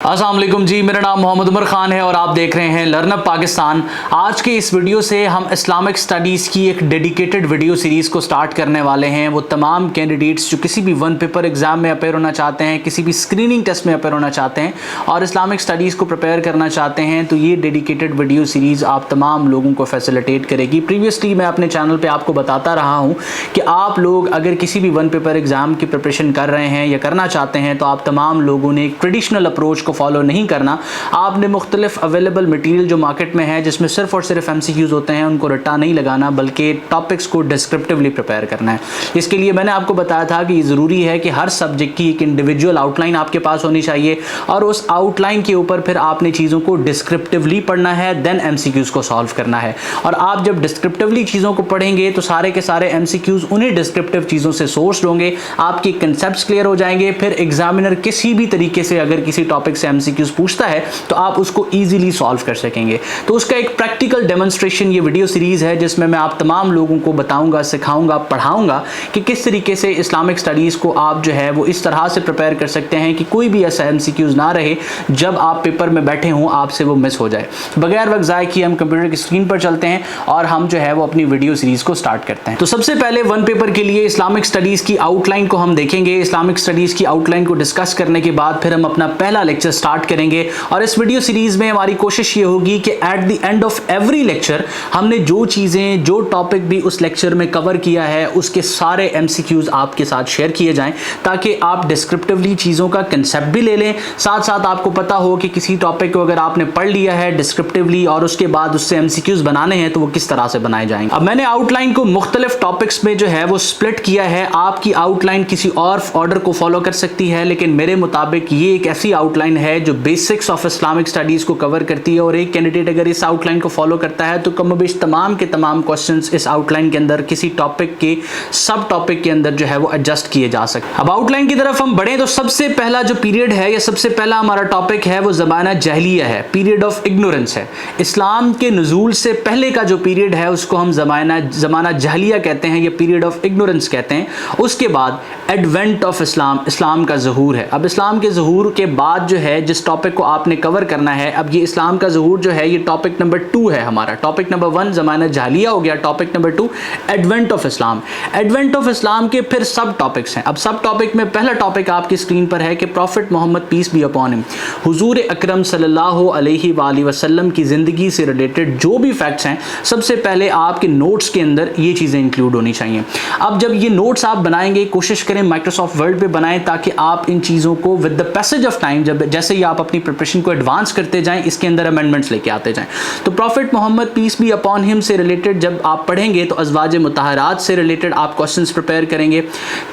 अस्सलाम वालेकुम जी, मेरा नाम मोहम्मद उमर खान है और आप देख रहे हैं लर्नअप पाकिस्तान। आज के इस वीडियो से हम इस्लामिक स्टडीज़ की एक डेडिकेटेड वीडियो सीरीज़ को स्टार्ट करने वाले हैं। वो तमाम कैंडिडेट्स जो किसी भी वन पेपर एग्ज़ाम में अपेयर होना चाहते हैं, किसी भी स्क्रीनिंग टेस्ट में अपेयर होना चाहते हैं और इस्लामिक स्टडीज़ को प्रिपेयर करना चाहते हैं, तो ये डेडिकेटेड वीडियो सीरीज़ आप तमाम लोगों को फैसिलिटेट करेगी। प्रीवियसली मैं अपने चैनल पर आपको बताता रहा हूँ कि आप लोग अगर किसी भी वन पेपर एग्ज़ाम की प्रिपरेशन कर रहे हैं या करना चाहते हैं, तो आप तमाम लोगों ने एक ट्रेडिशनल अप्रोच को फॉलो नहीं करना। आपने मुख्तलिफ अवेलेबल मटेरियल जो मार्केट में है, जिसमें सिर्फ और सिर्फ MCQs होते हैं, उनको रट्टा नहीं लगाना, बल्कि टॉपिक्स को डिस्क्रिप्टिवली प्रिपेयर करना है। इसके लिए मैंने आपको बताया था कि ज़रूरी है कि हर सब्जेक्ट की एक इंडिविजुअल आउटलाइन आपके पास होनी चाहिए और उस आउटलाइन के ऊपर फिर आपने चीज़ों को डिस्क्रिप्टिवली पढ़ना है, देन MCQs को सॉल्व करना है। और आप जब डिस्क्रिप्टिवली चीज़ों को पढ़ेंगे तो सारे के सारे MCQs उन्हीं डिस्क्रिप्टिव चीज़ों से सोर्स होंगे, आपके कंसेप्ट क्लियर हो जाएंगे। फिर एग्जामिनर किसी भी तरीके से अगर किसी टॉपिक से MCQs पूछता है तो आप उसको इजीली सॉल्व कर सकेंगे। तो उसका एक प्रैक्टिकल डेमोन्स्ट्रेशन ये वीडियो सीरीज है, जिसमें मैं आप तमाम लोगों को बताऊंगा, सिखाऊंगा, पढ़ाऊंगा कि किस तरीके से इस्लामिक स्टडीज को आप जो है वो इस तरह से प्रिपेयर कर सकते हैं कि कोई भी ऐसा MCQs ना रहे जब आप पेपर में बैठे हों आपसे वो मिस हो जाए। बगैर वक्त ज़ाय किए हम कंप्यूटर की स्क्रीन पर चलते हैं और हम जो है वो अपनी वीडियो सीरीज को स्टार्ट करते हैं। तो सबसे पहले वन पेपर के लिए इस्लामिक स्टडीज की आउटलाइन को हम देखेंगे। इस्लामिक स्टडीज की आउटलाइन को डिस्कस करने के बाद फिर हम अपना पहला लेक्चर स्टार्ट करेंगे और इस वीडियो सीरीज में हमारी कोशिश ये होगी कि at the end of every lecture हमने जो चीजें, जो टॉपिक भी उस लेक्चर में कवर किया है, उसके सारे MCQs आपके साथ शेयर किए जाएं, ताकि आप डिस्क्रिप्टिवली चीजों का कंसेप्ट भी ले लें, साथ साथ आपको पता हो कि किसी टॉपिक को अगर आपने पढ़ लिया है डिस्क्रिप्टिवली और उसके बाद उससे MCQs बनाने हैं तो वो किस तरह से बनाए जाएंगे। अब मैंने आउटलाइन को मुख्तलिफ टॉपिक्स में जो है वो स्प्लिट किया है। आपकी आउटलाइन किसी और ऑर्डर को फॉलो कर सकती है, लेकिन मेरे मुताबिक ये एक ऐसी आउटलाइन है जो बेसिक्स ऑफ इस्लामिक स्टडीज को कवर करती है और एक कैंडिडेट अगर इस आउटलाइन को फॉलो करता है तो कमोबेश तमाम के तमाम क्वेश्चंस इस आउटलाइन के अंदर किसी टॉपिक के सब टॉपिक के अंदर जो है वो एडजस्ट किए जा सकते हैं। अब आउटलाइन की तरफ हम बढ़े तो सबसे पहला जो पीरियड है या सबसे पहला हमारा टॉपिक है वो ज़माना जहलिया है, पीरियड ऑफ इग्नोरेंस है। इस्लाम के नुज़ूल से पहले का जो पीरियड है उसको हम ज़माना जहलिया कहते हैं या पीरियड ऑफ इग्नोरेंस कहते हैं। उसके बाद एडवेंट ऑफ इस्लाम, इस्लाम का ज़हूर है। अब इस्लाम के ज़हूर के बाद जो है जिस टॉपिक को आपने कवर करना है, अब ये इस्लाम का ज़हूर जो है ये टॉपिक नंबर 2 है हमारा। टॉपिक नंबर 1 ज़माना जहलिया हो गया, topic number 2 advent of Islam. Advent of इस्लाम के फिर सब टॉपिक्स हैं। अब सब टॉपिक में पहला टॉपिक आपकी स्क्रीन पर है कि prophet Muhammad peace be upon him, हुजूर अकरम सल्लल्लाहु अलैहि वसल्लम की ज़िंदगी से रिलेटेड जो भी फैक्ट्स हैं सबसे पहले आपके नोट्स के अंदर ये चीज़ें इंक्लूड होनी चाहिए। अब जब ये नोट्स आप बनाएंगे कोशिश करें माइक्रोसॉफ्ट वर्ड पे बनाएं, ताकि आप इन चीज़ों को with the passage of time जैसे ही आप अपनी प्रिपरेशन को एडवांस करते जाएं इसके अंदर अमेंडमेंट्स लेके आते जाएं। तो prophet Muhammad peace be upon him से रिलेटेड जब आप पढ़ेंगे तो अज़वाज मुतहरात से रिलेटेड आप क्वेश्चंस प्रिपेयर करेंगे।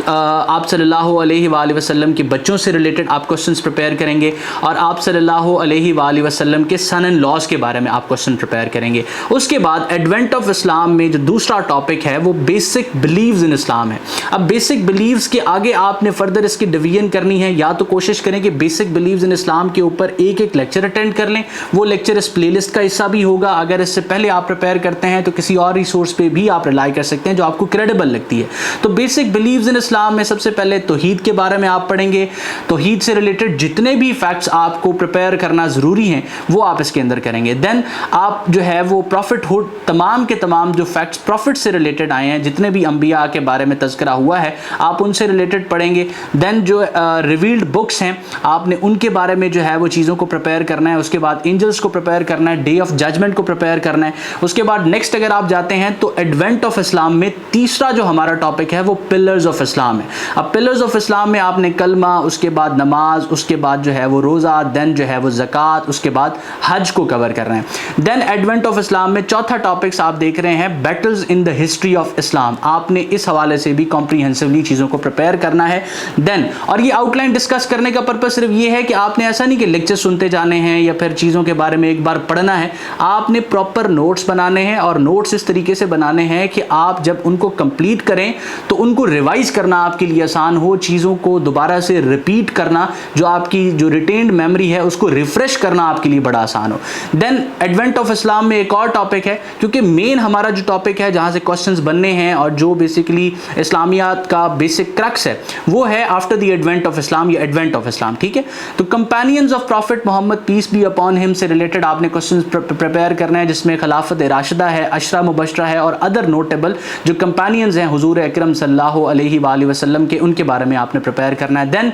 आप सल्लल्लाहु अलैहि वसल्लम के बच्चों से रिलेटेड आप क्वेश्चंस प्रिपेयर करेंगे और आप सल्लल्लाहु अलैहि वसल्लम के सन एंड लॉज के बारे में आप क्वेश्चन प्रिपेयर करेंगे। उसके बाद एडवेंट ऑफ इस्लाम में जो दूसरा टॉपिक है वो बेसिक बिलीव्स इन इस्लाम है। अब बेसिक बिलीव्स के आगे आपने फर्दर इसकी डिवीजन करनी है, या तो कोशिश करें कि बेसिक बिलीव्स इन इस्लाम के ऊपर एक एक लेक्चर अटेंड कर लें, वो लेक्चर इस प्लेलिस्ट का हिस्सा भी होगा। अगर इससे पहले आप प्रिपेयर करते हैं तो किसी और रिसोर्स पे भी आप रिलाई कर सकते हैं जो आपको क्रेडिबल लगती है। तो बेसिक बिलीव्स इन इस्लाम में सबसे पहले तौहीद के बारे में आप पढ़ेंगे। तौहीद से रिलेटेड जितने भी फैक्ट्स आपको प्रिपेयर करना ज़रूरी हैं वो आप इसके अंदर करेंगे। देन आप जो है वो प्रॉफिटहुड, तमाम के तमाम जो फैक्ट्स प्रॉफिट से रिलेटेड आए हैं, जितने भी अंबिया के बारे में तज़किरा हुआ है आप उनसे रिलेटेड पढ़ेंगे। देन जो रिवील्ड बुक्स हैं आपने उनके बारे में जो है वो चीज़ों को प्रिपेयर करना है। उसके बाद एंजल्स को प्रिपेयर करना है, डे ऑफ जजमेंट को प्रिपेयर करना है। उसके बाद नेक्स्ट अगर आप जाते हैं तो एडवेंट ऑफ इस्लाम में तीसरा जो हमारा टॉपिक है वो पिलर्स ऑफ इस्लाम है। अब पिलर्स ऑफ इस्लाम में आपने कलमा, उसके बाद नमाज, उसके बाद जो है वो रोज़ा, देन जो है वो ज़कात, उसके बाद हज को कवर कर रहे हैं। देन एडवेंट ऑफ इस्लाम में चौथा टॉपिक्स आप देख रहे हैं battles in the history of Islam. आपने इस हवाले से भी कॉम्प्रीहेंसिवली चीज़ों को प्रिपेयर करना है। देन और ये आउटलाइन डिस्कस करने का पर्पज सिर्फ ये है कि आपने ऐसा नहीं कि लेक्चर सुनते जाने हैं या फिर चीज़ों के बारे में एक बार पढ़ना है, आपने प्रॉपर नोट्स बनाने हैं और नोट्स इस तरीके से बनाने हैं कि आप जब उनको कंप्लीट करें तो उनको रिवाइज करना आपके लिए आसान हो, चीज़ों को दोबारा से रिपीट करना, जो आपकी जो रिटेन्ड मेमोरी है उसको रिफ्रेश करना आपके लिए बड़ा आसान हो। देन एडवेंट ऑफ इस्लाम में एक और टॉपिक है, क्योंकि मेन हमारा जो टॉपिक है जहाँ से क्वेश्चंस बनने हैं और जो बेसिकली इस्लामियात का बेसिक क्रक्स है वो है after the advent of Islam या एडवेंट ऑफ इस्लाम। ठीक है, तो companions of prophet Muhammad peace be upon him से रिलेटेड आपने क्वेश्चन प्रिपेयर करना है, जिसमें खिलाफत राशिदा है, अशरा मुबशरा है और अदर नोटेबल जो कंपेनियंस हैं हुजूर अकरम सल्लल्लाहु अलैहि वसल्लम के, उनके बारे में आपने प्रिपेयर करना है। देन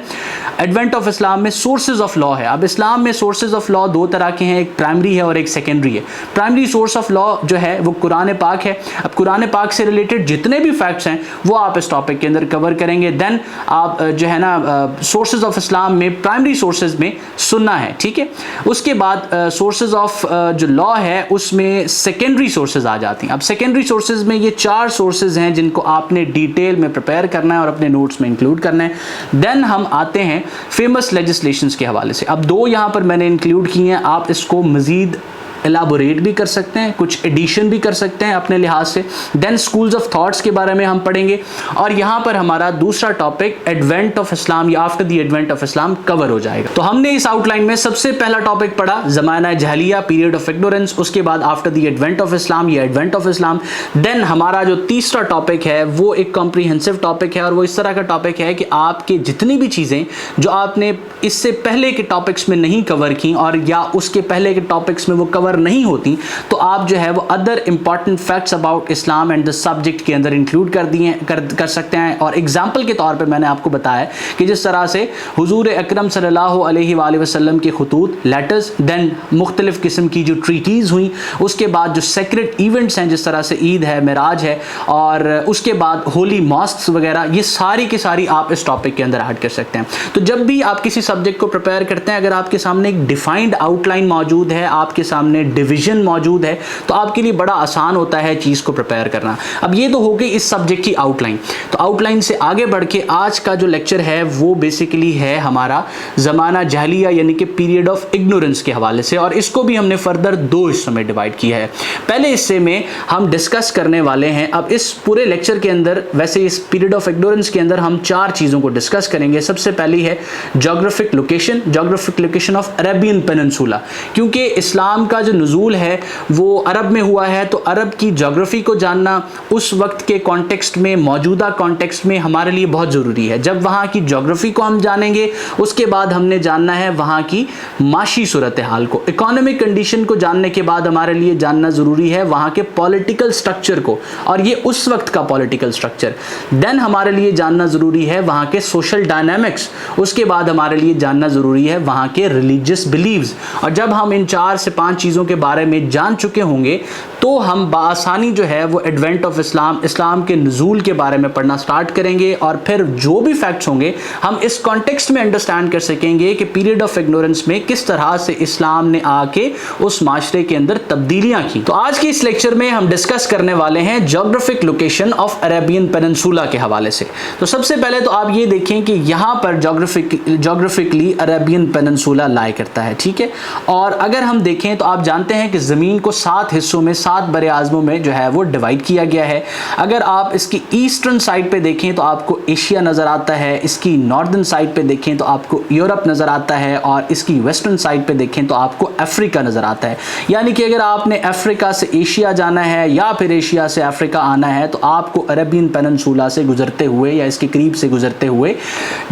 एडवेंट ऑफ इस्लाम में सोर्सेज ऑफ लॉ है। अब इस्लाम में सोर्सेज ऑफ लॉ दो तरह के हैं, एक प्राइमरी है और एक सेकेंडरी है। प्राइमरी सोर्स ऑफ लॉ जो है वो कुरान पाक है। अब कुरान पाक से रिलेटेड जितने भी फैक्ट्स हैं वो आप इस टॉपिक के अंदर कवर करेंगे। देन आप जो है ना सोर्सेज ऑफ इस्लाम में प्राइमरी सोर्सेज में सुन्ना है, ठीक है। उसके बाद सोर्सेज ऑफ जो लॉ है उसमें सेकेंडरी सोर्सेज आ जाती हैं। अब सेकेंडरी सोर्सेज में ये 4 सोर्सेज हैं जिनको आपने डिटेल में प्रिपेयर करना है और अपने नोट्स में इंक्लूड करना है। देन हम आते हैं फेमस लेजिस्लेशंस के हवाले से। अब 2 यहाँ पर मैंने इंक्लूड किए हैं, आप इसको मजीद एलाबोरेट भी कर सकते हैं, कुछ एडिशन भी कर सकते हैं अपने लिहाज से। देन स्कूल्स ऑफ थॉट्स के बारे में हम पढ़ेंगे और यहाँ पर हमारा दूसरा टॉपिक एडवेंट ऑफ इस्लाम या after the advent of Islam cover हो जाएगा। तो हमने इस आउटलाइन में सबसे पहला टॉपिक पढ़ा ज़माना जहलिया, पीरियड ऑफ इग्नोरेंस, उसके बाद after the advent of Islam या एडवेंट ऑफ इस्लाम। देन हमारा जो तीसरा टॉपिक है वो एक कॉम्प्रीहेंसिव टॉपिक है और वो इस तरह का टॉपिक है कि आपके जितनी भी चीज़ें जो आपने इससे पहले के टॉपिक्स में नहीं कवर की और या उसके पहले के टॉपिक्स में वो कवर नहीं होती, तो आप जो है वो other important facts about Islam and the subject के अंदर इंक्लूड कर सकते हैं। और एग्जाम्पल के तौर पे मैंने आपको बताया कि जिस तरह से हुजूर अकरम सल्लल्लाहु अलैहि वसल्लम के खुतूत, लेटर्स, देन मुख्तलिफ किस्म की जो ट्रीटीज़ हुई, उसके बाद जो सेक्रेट इवेंट्स हैं जिस तरह से ईद है, मिराज है और उसके बाद होली मॉस्क्स वगैरह, ये सारी की सारी आप इस टॉपिक के अंदर ऐड कर सकते हैं। तो जब भी आप किसी सब्जेक्ट को प्रिपेयर करते हैं, अगर आपके सामने एक डिफाइंड आउटलाइन मौजूद है, आपके सामने डिवीजन मौजूद है, तो आपके लिए बड़ा आसान होता है चीज़ को प्रिपेयर करना। अब ये तो हो गई इस सब्जेक्ट की आउटलाइन। तो आउटलाइन से आगे बढ़ के आज का जो लेक्चर है वो बेसिकली है हमारा ज़माना जहलिया यानी कि पीरियड ऑफ इग्नोरेंस के हवाले से, और इसको भी हमने फर्दर 2 हिस्सों में डिवाइड किया है। पहले हिस्से में हम डिस्कस करने वाले हैं, अब इस पूरे लेक्चर के अंदर, वैसे इस पीरियड ऑफ इग्नोरेंस के अंदर हम 4 चीज़ों को डिस्कस करेंगे। सबसे पहली है geographic location of Arabian peninsula, क्योंकि इस्लाम का जो नुज़ूल है वो अरब में हुआ है, तो अरब की जोग्राफ़ी को जानना उस वक्त के कॉन्टेक्स्ट में, मौजूदा कॉन्टेक्स्ट में हमारे लिए बहुत ज़रूरी है। जब वहाँ की जोग्राफ़ी को हम जानेंगे, उसके बाद हमने जानना है वहाँ की माशी सूरत हाल को, इकोनॉमिक कंडीशन को जानने के बाद हमारे लिए जानना ज़रूरी है वहाँ के पॉलिटिकल स्ट्रक्चर को, और ये उस वक्त का पॉलिटिकल स्ट्रक्चर। देन हमारे लिए जानना ज़रूरी है वहाँ के सोशल डायनामिक्स, उसके बाद हमारे लिए जानना ज़रूरी है वहाँ के रिलीजियस बिलीव्स। और जब हम इन 4 से 5 चीज़ों के बारे में जान चुके होंगे तो हम बासानी जो है वो एडवेंट ऑफ इस्लाम, इस्लाम के नुज़ूल के बारे में पढ़ना स्टार्ट करेंगे, और फिर जो भी फैक्ट्स होंगे हम इस कॉन्टेक्स्ट में अंडरस्टैंड कर सकेंगे कि पीरियड ऑफ इग्नोरेंस में किस तरह से इस्लाम ने आके उस माशरे के अंदर तब्दीलियां की। तो आज के इस लेक्चर में हम डिस्कस करने वाले हैं geographic location of Arabian Peninsula के हवाले से। तो सबसे पहले तो आप ये देखें कि यहाँ पर जोग्राफिकली अरेबियन पेनिनसुला लाई करता है, ठीक है। और अगर हम देखें तो आप जानते हैं कि ज़मीन को 7 हिस्सों में, 7 बड़े आज़मों में जो है वो डिवाइड किया गया है। अगर आप इसकी ईस्टर्न साइड पे देखें तो आपको एशिया नज़र आता है, इसकी नॉर्दर्न साइड पे देखें तो आपको यूरोप नज़र आता है, और इसकी वेस्टर्न साइड पे देखें तो आपको अफ्रीका नज़र आता है। यानी कि अगर आपने अफ्रीका से एशिया जाना है या फिर एशिया से अफ्रीका आना है तो आपको अरेबियन पेनिनसुला से गुजरते हुए या इसके करीब से गुजरते हुए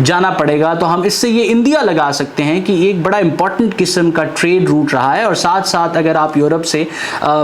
जाना पड़ेगा। तो हम इससे ये इंडिया लगा सकते हैं कि एक बड़ा इंपॉर्टेंट किस्म का ट्रेड रूट रहा है, और साथ साथ अगर आप यूरोप से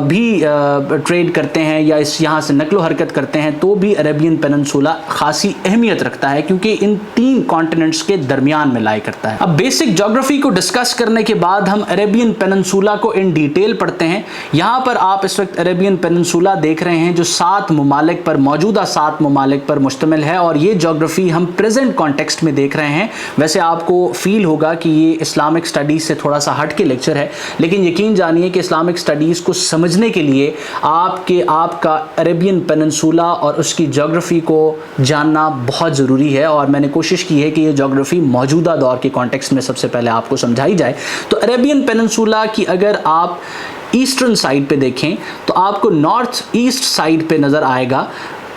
भी ट्रेड करते हैं या यहाँ से नकलो हरकत करते हैं तो भी अरेबियन पेनिनसुला खासी अहमियत रखता है, क्योंकि इन 3 कॉन्टिनेंट्स के दरमियान में लाई करता है। अब बेसिक ज्योग्राफी को डिस्कस करने के बाद हम अरेबियन पेनिनसुला को इन डिटेल पढ़ते हैं। यहाँ पर आप इस वक्त अरेबियन पेनिनसुला देख रहे हैं जो 7 ममालिक पर, मौजूदा 7 ममालिक पर मुश्तमिल है, और ये ज्योग्राफी हम प्रेजेंट कॉन्टेक्स्ट में देख रहे हैं। वैसे आपको फील होगा कि ये इस्लामिक स्टडीज़ से थोड़ा सा हट के लेक्चर है, लेकिन यकीन जानिए कि इस्लामिक स्टडीज़ को समझने के लिए आपका अरेबियन पेनिनसुला और उसकी ज्योग्राफी को जानना बहुत ज़रूरी है, और मैंने कोशिश की है कि ये ज्योग्राफी मौजूदा दौर के कॉन्टेक्स्ट में सबसे पहले आपको समझाई जाए। तो अरेबियन पेनिनसुला की अगर आप ईस्टर्न साइड पे देखें तो आपको नॉर्थ ईस्ट साइड पे नज़र आएगा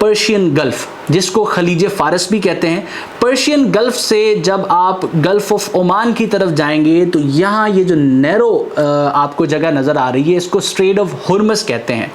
पर्शियन गल्फ़, जिसको खलीज फारस भी कहते हैं। पर्शियन गल्फ से जब आप गल्फ ऑफ ओमान की तरफ जाएंगे तो यहाँ ये जो नैरो आपको जगह नज़र आ रही है, इसको स्ट्रेट ऑफ हुर्मस कहते हैं।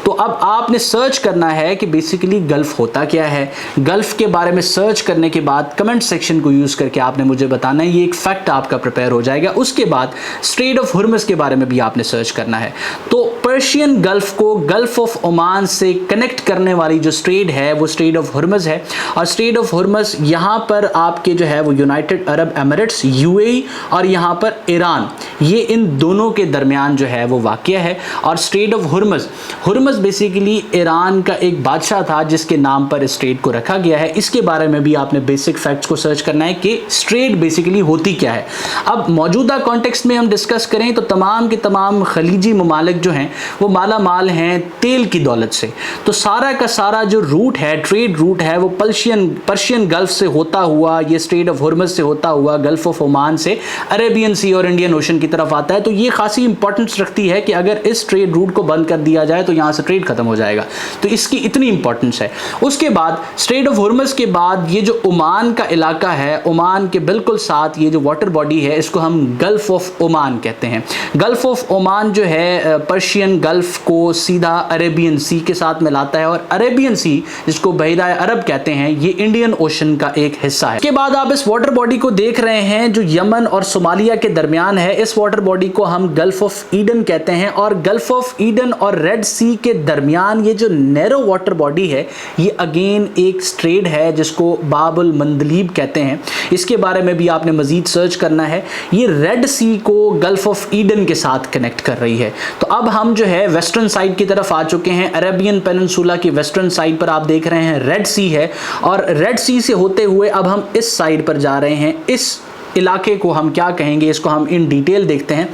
तो अब आपने सर्च करना है कि बेसिकली गल्फ होता क्या है। गल्फ के बारे में सर्च करने के बाद कमेंट सेक्शन को यूज़ करके आपने मुझे बताना है, ये एक फैक्ट आपका प्रिपेयर हो जाएगा। उसके बाद स्ट्रेट ऑफ हुर्मस के बारे में भी आपने सर्च करना है। तो पर्शियन गल्फ को गल्फ ऑफ ओमान से कनेक्ट करने वाली जो स्ट्रेट है वो स्ट्रेट ऑफ हुर्मस है। और स्ट्रेट ऑफ हुर्मस यहाँ पर आपके जो है वो यूनाइटेड अरब एमिरेट्स यूएई और यहाँ पर ईरान, ये इन दोनों के दरमियान जो है वो वाक़या है। और straight of Hormuz, Hormuz basically Iran का एक बादशाह था जिसके नाम पर स्ट्रेट को रखा गया है। इसके बारे में भी आपने बेसिक फैक्ट्स को सर्च करना है कि स्ट्रेट बेसिकली होती क्या है। अब मौजूदा कॉन्टेक्स्ट में हम डिस्कस करें तो तमाम के तमाम खलीजी ममालिक जो हैं वो माला माल हैं तेल की दौलत से। तो सारा का सारा जो रूट है, ट्रेड रूट है, वो पर्शियन गल्फ से होता हुआ, ये स्ट्रेट ऑफ हुर्मस से होता हुआ गल्फ ऑफ ओमान से अरेबियन सी और इंडियन ओशन की तरफ आता है। तो ये खासी इंपॉर्टेंस रखती है कि अगर इस ट्रेड रूट को बंद कर दिया जाए तो यहाँ से ट्रेड खत्म हो जाएगा। तो इसकी इतनी इंपॉर्टेंस है। उसके बाद स्ट्रेट ऑफ हुर्मस के बाद ये जो ओमान का इलाका है, ओमान के बिल्कुल साथ ये जो वाटर बॉडी है, इसको हम गल्फ ऑफ ओमान कहते हैं। गल्फ ऑफ ओमान जो है पर्शियन गल्फ को सीधा अरेबियन सी के साथ मिलाता है और अरेबियन सी जिसको बहिरा अरब कहते हैं, ये इंडियन ओशन का एक हिस्सा है। इसके बाद आप इस वाटर बॉडी को देख रहे हैं जो यमन और सोमालिया के दरमियान है। इस वाटर बॉडी को हम गल्फ ऑफ ईडन कहते हैं। और गल्फ ऑफ ईडन और रेड सी के दरमियान ये जो नैरो वाटर बॉडी है, ये अगेन एक स्ट्रेट है जिसको बाबुल मंदलीब कहते हैं। इसके बारे में भी आपने मजीद सर्च करना है। ये रेड सी को गल्फ ऑफ ईडन के साथ कनेक्ट कर रही है। तो अब हम जो है वेस्टर्न साइड की तरफ आ चुके हैं। अरेबियन पेनिनसुला की वेस्टर्न साइड पर आप देख रहे हैं रेड सी है और रेड सी से होते हुए अब हम इस साइड पर जा रहे हैं। इस इलाके को हम क्या कहेंगे, इसको हम इन डिटेल देखते हैं।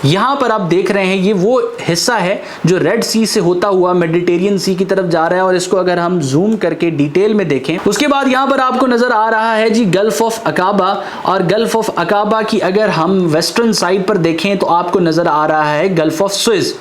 यहाँ पर आप देख रहे हैं ये वो हिस्सा है जो रेड सी से होता हुआ मेडिटेरियन सी की तरफ जा रहा है। और इसको अगर हम जूम करके डिटेल में देखें, उसके बाद यहाँ पर आपको नजर आ रहा है जी गल्फ ऑफ अकाबा। और गल्फ ऑफ अकाबा की अगर हम वेस्टर्न साइड पर देखें तो आपको नजर आ रहा है गल्फ ऑफ स्विज।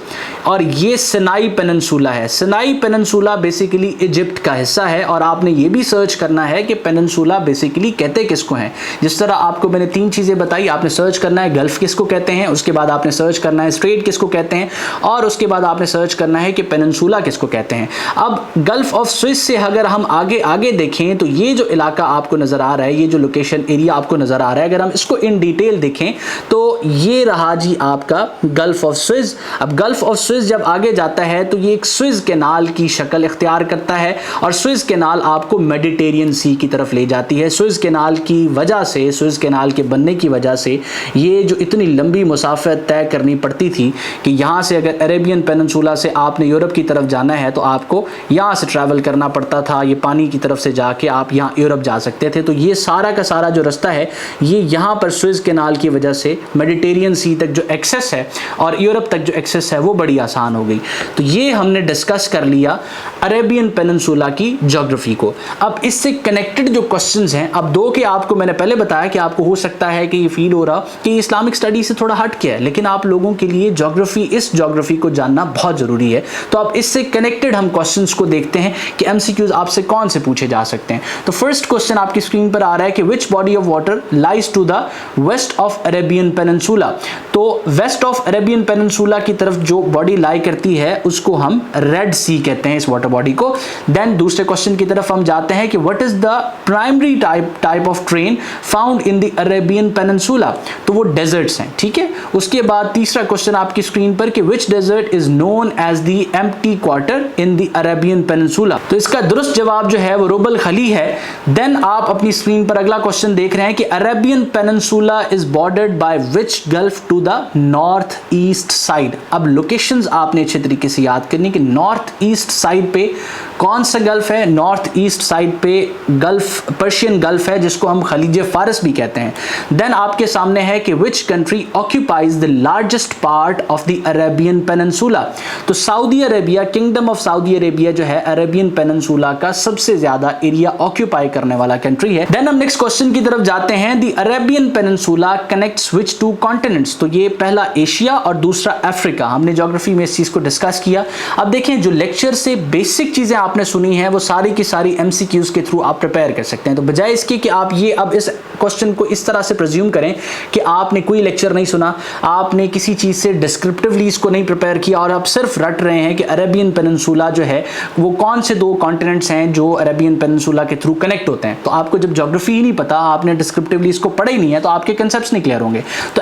और ये सिनाई पेनिनसुला है। सिनाई पेनिनसुला बेसिकली इजिप्ट का हिस्सा है। और आपने ये भी सर्च करना है कि पेनिनसुला बेसिकली कहते किसको हैं। जिस तरह आपको मैंने 3 चीजें बताई, आपने सर्च करना है गल्फ किसको कहते हैं, उसके बाद आपने सर्च करना है स्ट्रेट किसको कहते हैं, और उसके बाद आपने सर्च करना है कि पेनिनसुला किसको कहते हैं। अब गल्फ ऑफ स्विज से अगर हम आगे देखें तो ये जो इलाका आपको नजर आ रहा है, ये जो लोकेशन एरिया आपको नजर आ रहा है, अगर हम इसको इन डिटेल देखें तो ये रहा जी आपका गल्फ ऑफ स्विज। अब गल्फ ऑफ स्विज जब आगे जाता है तो ये एक स्विज कैनाल की शक्ल इख्तियार करता है और स्विज कैनाल आपको मेडिटेरियन सी की तरफ ले जाती है। स्विज कैनाल की वजह से, स्विज कैनाल के बनने की वजह से ये जो इतनी लंबी मुसाफत तय करनी पड़ती थी कि यहाँ से अगर अरेबियन पेनिनसुला से आपने यूरोप की तरफ जाना है तो आपको यहाँ से ट्रैवल करना पड़ता था। ये पानी की तरफ से जाके आप यहाँ यूरोप जा सकते थे। तो ये सारा का सारा जो रास्ता है ये यहाँ पर स्विज कैनाल की वजह से मेडिटेरियन सी तक जो एक्सेस है और यूरोप तक जो एक्सेस है वो बड़ी आसान हो गई। तो ये हमने डिस्कस कर लिया अरेबियन पेनिनसुला की ज्योग्राफी को। अब इससे कनेक्टेड जो क्वेश्चंस हैं, अब 2 के आपको मैंने पहले बताया कि आपको हो सकता है कि ये फील हो रहा कि इस्लामिक स्टडी से थोड़ा हट के है, लेकिन आप लोगों के लिए ज्योग्राफी, इस ज्योग्राफी को जानना बहुत जरूरी है। तो अब इससे कनेक्टेड हम क्वेश्चंस को देखते हैं कि एमसीक्यूज आपसे कौन से पूछे जा सकते हैं। तो फर्स्ट क्वेश्चन आपकी स्क्रीन पर आ रहा है कि which body of water lies to the west of Arabian peninsula. तो वेस्ट ऑफ अरेबियन पेनिनसुला की तरफ जो बॉडी लाई करती है उसको हम रेड सी कहते हैं, इस वाटर बॉडी को। देन दूसरे क्वेश्चन की तरफ हम जाते हैं कि what is the primary type of train found in the Arabian peninsula. तो वो डेजर्ट्स हैं, ठीक है। उसके बाद तीसरा क्वेश्चन आपकी स्क्रीन पर कि which desert is known as the Empty Quarter in the Arabian peninsula. तो इसका दुरुस्त जवाब जो है वो रुबल खली है। देन आप अपनी स्क्रीन पर अगला क्वेश्चन देख रहे हैं कि Arabian peninsula is bordered by which gulf to the north east side. अब लोकेशंस आपने अच्छे तरीके से याद करनी कि नॉर्थ ईस्ट साइड पे कौन सा गल्फ है। नॉर्थ ईस्ट साइड पे गल्फ, पर्शियन गल्फ है जिसको हम खलीज फारस भी कहते हैं। देन आपके सामने है कि which country occupies the largest part of the Arabian peninsula. तो Saudi Arabia, kingdom of Saudi Arabia जो है अरेबियन पेनिनसुला का सबसे ज्यादा एरिया ऑक्यूपाई करने वाला कंट्री है। देन हम नेक्स्ट क्वेश्चन की तरफ जाते हैं। The Arabian peninsula connects which 2 continents. तो ये पहला एशिया और दूसरा अफ्रीका। हमने ज्योग्राफी में इस चीज को डिस्कस किया। अब देखें जो लेक्चर से बेसिक चीजें आप आपने सुनी हैं वो सारी की सारी MCQs के थ्रू आप प्रिपेयर कर सकते हैं। तो बजाय इसके कि आप ये अब इस क्वेश्चन को इस तरह से प्रेज्यूम करें कि आपने कोई लेक्चर नहीं सुना, आपने किसी चीज़ से डिस्क्रिप्टिवली इसको नहीं प्रिपेयर किया और आप सिर्फ रट रहे हैं कि अरेबियन पेनिनसुला जो है वो कौन से 2 कॉन्टिनेंट्स हैं जो अरेबियन पेनिनसुला के थ्रू कनेक्ट होते हैं, तो आपको जब ज्योग्राफी ही नहीं पता, आपने डिस्क्रिप्टिवली इसको पढ़ा ही नहीं है, तो आपके कंसेप्ट्स नहीं क्लियर होंगे। तो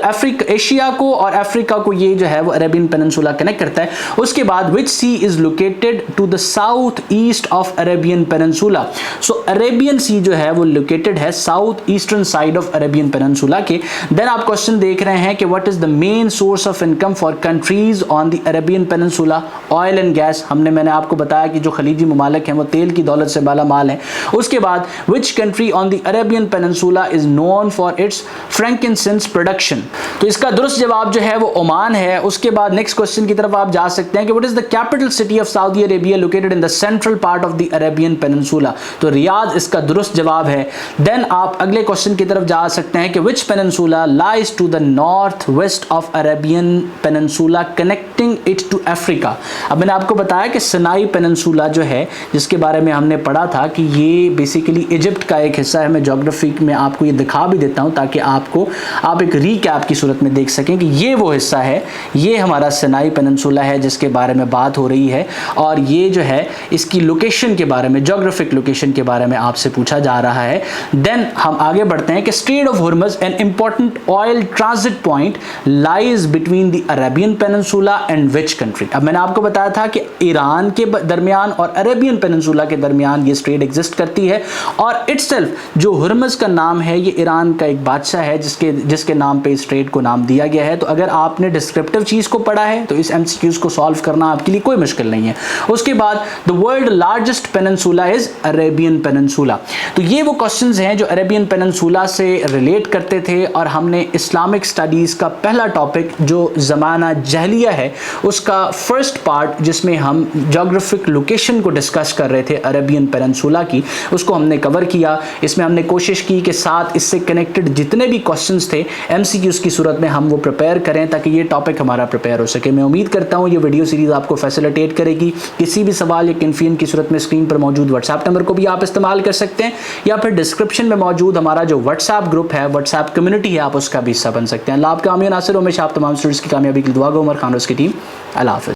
एशिया को और अफ्रीका को ये जो है वो अरेबियन पेनिनसुला कनेक्ट करता है। उसके बाद which sea is located to the south east of Arabian Peninsula. So Arabian Sea जो है वो लोकेटेड है south eastern side of Arabian Peninsula के। देन आप क्वेश्चन देख रहे हैं कि what is the main source of income for countries on the Arabian Peninsula. Oil and gas, मैंने आपको बताया कि जो खलीजी ममालिक हैं वो तेल की दौलत से माला माल है। उसके बाद which country on the Arabian peninsula is known for its frankincense production. तो इसका दुरुस्त जवाब जो है वो ओमान है। उसके बाद नेक्स्ट क्वेश्चन की तरफ आप जा सकते हैं कि what is the capital city of Saudi Arabia located in the central part of the Arabian peninsula. तो रियाद इसका दुरुस्त जवाब है। देन आप अगले क्वेश्चन की तरफ जा सकते हैं कि which peninsula lies to the north west of Arabian Peninsula connecting it to Africa. अब मैंने आपको बताया कि सिनाई पेनिनसुला जो है जिसके बारे में हमने पढ़ा था कि ये बेसिकली इजिप्ट का एक हिस्सा है। मैं ज्योग्राफी में आपको ये दिखा भी देता हूँ ताकि आप एक रीकैप की सूरत में देख सकें कि ये वो हिस्सा है, ये हमारा सिनाई पेनिनसुला है जिसके बारे में बात हो रही है। और ये जो है इसकी लोकेशन के बारे में, ज्योग्राफिक लोकेशन के बारे में आपसे पूछा जा रहा है। देन हम आगे बढ़ते हैं कि strait of Hormuz an important oil transit point lies between the Arabian Peninsula and which country. अब मैंने आपको बताया था कि ईरान के दरमियान और अरेबियन पेनिनसुला के दरमियान ये स्ट्रेट एग्जिस्ट करती है। और इटसेल्फ जो हुर्मुज़ का नाम है ये ईरान का एक बादशाह है जिसके नाम पे स्ट्रेट को नाम दिया गया है। तो अगर आपने डिस्क्रिप्टिव चीज़ को पढ़ा है तो इस MCQs को सॉल्व करना आपके लिए कोई मुश्किल नहीं है। उसके बाद the world largest peninsula is Arabian peninsula. तो ये वो क्वेश्चंस हैं जो अरेबियन पेनिनसुला से रिलेट करते थे। और हमने इस्लामिक स्टडीज़ का पहला टॉपिक जो ज़माना जहलिया है उसका फर्स्ट पार्ट जिसमें हम ज्योग्राफिक लोकेशन को डिस्कस कर रहे थे अरेबियन पेनिनसुला की, उसको हमने कवर किया। इसमें हमने कोशिश की कि साथ इससे कनेक्टेड जितने भी क्वेश्चंस थे MCQs की सूरत में हम वो प्रिपेयर करें ताकि ये टॉपिक हमारा प्रिपेयर हो सके। मैं उम्मीद करता हूँ ये वीडियो सीरीज़ आपको फैसिलिटेट करेगी। किसी भी सवाल या कन्फ्यूजन की सूरत में स्क्रीन पर मौजूद व्हाट्सएप नंबर को भी आप इस्तेमाल कर सकते हैं या फिर डिस्क्रिप्शन में मौजूद हमारा जो व्हाट्सएप ग्रुप है, व्हाट्सएप कम्युनिटी है, आप उसका भी हिस्सा बन सकते हैं। अल्लाह आपका आमीन नासिर। हमेशा आप तमाम स्टूडेंट्स की कामयाबी की दुआ गो। उमर खान और उसकी टीम। अल्लाह हाफ़िज़।